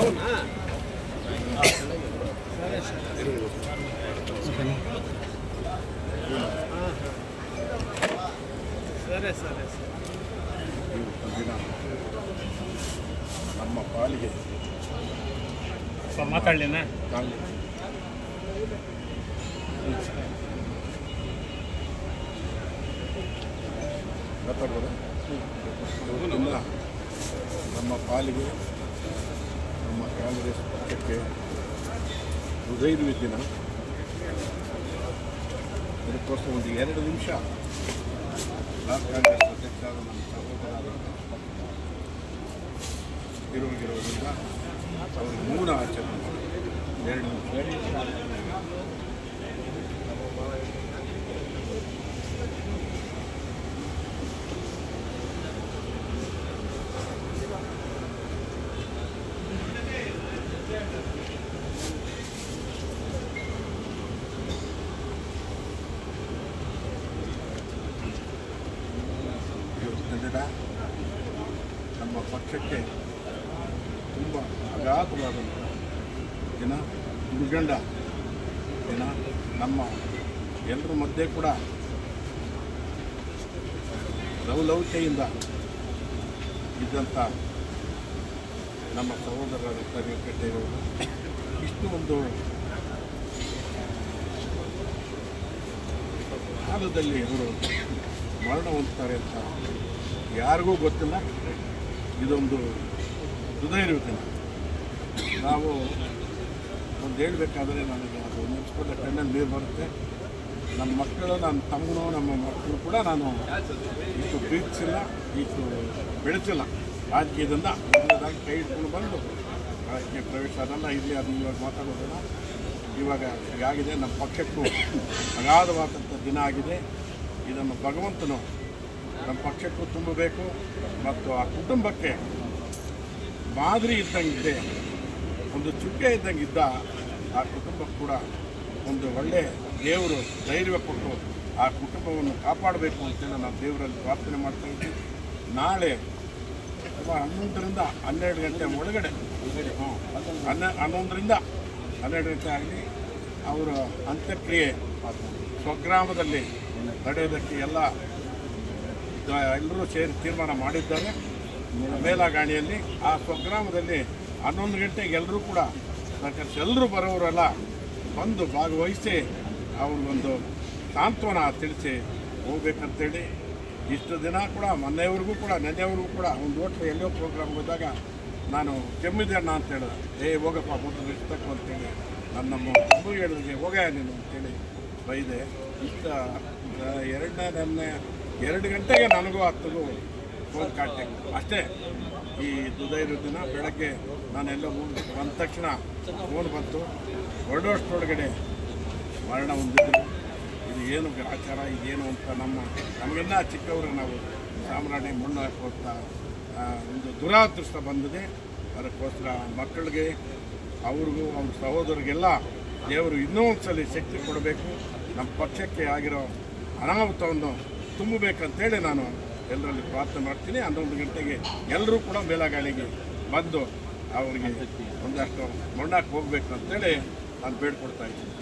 ನಮ್ಮ ಪಾಲಿಗೆ ಮಾತಾಡಲಿನಾ ಮಾತಾಡ್ಬೋದಾ? ನಮ್ಮ ಪಾಲಿಗೆ ನಮ್ಮ ಕಾಂಗ್ರೆಸ್ ಪಕ್ಷಕ್ಕೆ ಹೃದಯದ ದಿನ. ಅದಕ್ಕೋಸ್ಕರ ಒಂದು 2 ನಿಮಿಷ ಬ್ಲಾಕ್ ಕಾಂಗ್ರೆಸ್ ಅಧ್ಯಕ್ಷರಾದ ನಮ್ಮ ಸಹೋದರ ಇರೋದ್ರಿಂದ ಅವ್ರಿಗೆ ಮೌನ ಆಚರಣೆ 2 ನಿಮಿಷ. ನಮ್ಮ ಪಕ್ಷಕ್ಕೆ ತುಂಬ ಅಗಾಧವಾದಂಥ ದಿನ, ದುರ್ಗಂಡ ದಿನ. ನಮ್ಮ ಎಲ್ಲರ ಮಧ್ಯೆ ಕೂಡ ಲವಲವಿಕೆಯಿಂದ ಇದ್ದಂಥ ನಮ್ಮ ಸಹೋದರರ ವೆಂಕಟೇಗೌಡರು ಇಷ್ಟು ಒಂದು ಕಾಲದಲ್ಲಿ ಅವರು ಮರಣ ಹೊಂದ್ತಾರೆ ಅಂತ ಯಾರಿಗೂ ಗೊತ್ತಿಲ್ಲ. ಇದೊಂದು ಹೃದಯವಿದೆ. ನಾವು ಒಂದು ಹೇಳಬೇಕಾದ್ರೆ ನನಗೆ ಅದು ನೆನೆಸ್ಕೊಂಡ ಕಣ್ಣಲ್ಲಿ ನೀರು ಬರುತ್ತೆ. ನಮ್ಮ ಮಕ್ಕಳು, ನನ್ನ ತಮ್ಮನೂ, ನಮ್ಮ ಮಕ್ಕಳು ಕೂಡ ನಾನು ಇಷ್ಟು ಪ್ರೀತಿಸಿಲ್ಲ, ಇಷ್ಟು ಬೆಳೆಸಿಲ್ಲ. ರಾಜಕೀಯದಿಂದ ಮೊದಲದಾಗಿ ಕೈ ಇಟ್ಕೊಂಡು ಬಂದು ರಾಜಕೀಯ ಪ್ರವೇಶ ಅದಲ್ಲ, ಇಲ್ಲಿ ಅದು ಇವಾಗ ಮಾತಾಡೋದಲ್ಲ. ಇವಾಗ ಆಗಿದೆ. ನಮ್ಮ ಪಕ್ಷಕ್ಕೂ ಅಗಾಧವಾದಂಥ ದಿನ ಆಗಿದೆ. ಇದನ್ನು ಭಗವಂತನು ನಮ್ಮ ಪಕ್ಷಕ್ಕೂ ತುಂಬಬೇಕು ಮತ್ತು ಆ ಕುಟುಂಬಕ್ಕೆ ಮಾದರಿ ಇದ್ದಂಗಿದೆ, ಒಂದು ಚುಕ್ಕೆ ಇದ್ದಂಗಿದ್ದ ಆ ಕುಟುಂಬಕ್ಕೆ ಕೂಡ ಒಂದು ಒಳ್ಳೆಯ ದೇವರು ಧೈರ್ಯ ಕೊಟ್ಟು ಆ ಕುಟುಂಬವನ್ನು ಕಾಪಾಡಬೇಕು ಅಂತೇಳಿ ನಾವು ದೇವರಲ್ಲಿ ಪ್ರಾರ್ಥನೆ ಮಾಡ್ತಾ ಇದ್ದೀವಿ. ನಾಳೆ 11ರಿಂದ 12 ಗಂಟೆ ಒಳಗಡೆ 11ರಿಂದ 12 ಗಂಟೆ ಆಗಲಿ ಅವರ ಅಂತ್ಯಕ್ರಿಯೆ ಸ್ವಗ್ರಾಮದಲ್ಲಿ ನಡೆಯೋದಕ್ಕೆ ಎಲ್ಲರೂ ಸೇರಿ ತೀರ್ಮಾನ ಮಾಡಿದ್ದಾರೆ. ಮೇಲಾಗಾಣಿಯಲ್ಲಿ ಆ ಸ್ವಗ್ರಾಮದಲ್ಲಿ 11 ಗಂಟೆಗೆ ಎಲ್ಲರೂ ಕೂಡ ಎಲ್ಲರೂ ಬರೋರೆಲ್ಲ ಬಂದು ಭಾಗವಹಿಸಿ ಅವ್ರಿಗೊಂದು ಸಾಂತ್ವನ ತಿಳಿಸಿ ಹೋಗ್ಬೇಕಂತೇಳಿ ಇಷ್ಟು ದಿನ ಕೂಡ ನೆನ್ನೆವರೆಗೂ ಕೂಡ ಒಂದು ಹೋಟ್ಲು ಎಲ್ಲೋ ಪ್ರೋಗ್ರಾಮ್ ಹೋದಾಗ ನಾನು ಕೆಮ್ಮಿದೆ ಅಣ್ಣ ಅಂತ ಹೇಳಿದೆ. ಹೋಗಪ್ಪ ಮೊದಲು ಇಷ್ಟಕ್ಕೆ ಅಂತೇಳಿ ನನ್ನ ಮಗು ಹೇಳಿದ್ರೆ ಹೋಗ ನೀನು ಅಂತೇಳಿ ಬೈದೆ. ಇಷ್ಟ 2 ಗಂಟೆಗೆ ನನಗೂ 10ಗೂ ಫೋನ್ ಕಾಂಟ್ಯಾಕ್ಟ್ ಅಷ್ಟೇ. ಈ ಹೃದಯದ ದಿನ ಬೆಳಗ್ಗೆ ನಾನೆಲ್ಲ ಬಂದ ತಕ್ಷಣ ಫೋನ್ ಬಂತು. ಹೊರಡೋಷ್ಟರೊಳಗಡೆ ಮರಣ ಹೊಂದಿದ್ರು. ಇದು ಏನು ಆಚಾರ, ಇದೇನು ಅಂತ ನಮಗೆಲ್ಲ ಚಿಕ್ಕವರು ನಾವು ಸಾಮ್ರಾಣಿ ಮಣ್ಣು ಹಾಕುವಂಥ ಒಂದು ದುರಾದೃಷ್ಟ ಬಂದಿದೆ. ಅದಕ್ಕೋಸ್ಕರ ಮಕ್ಕಳಿಗೆ, ಅವ್ರಿಗೂ ಅವ್ರ ಸಹೋದರಿಗೆಲ್ಲ ದೇವರು ಇನ್ನೂ ಒಂದು ಸಲ ಶಕ್ತಿ ಕೊಡಬೇಕು. ನಮ್ಮ ಪಕ್ಷಕ್ಕೆ ಆಗಿರೋ ಅನಾಹುತವನ್ನು ತುಂಬಬೇಕಂತೇಳಿ ನಾನು ಎಲ್ಲರಲ್ಲಿ ಪ್ರಾರ್ಥನೆ ಮಾಡ್ತೀನಿ. 11 ಗಂಟೆಗೆ ಎಲ್ಲರೂ ಕೂಡ ಮೇಲಾಗಾಳಿಗೆ ಬಂದು ಅವರಿಗೆ ಒಂದಷ್ಟು ಮಣ್ಣಾಕಿ ಹೋಗಬೇಕು ಅಂತೇಳಿ ನಾನು ಬೇಡ್ಕೊಡ್ತಾ ಇದ್ದೀನಿ.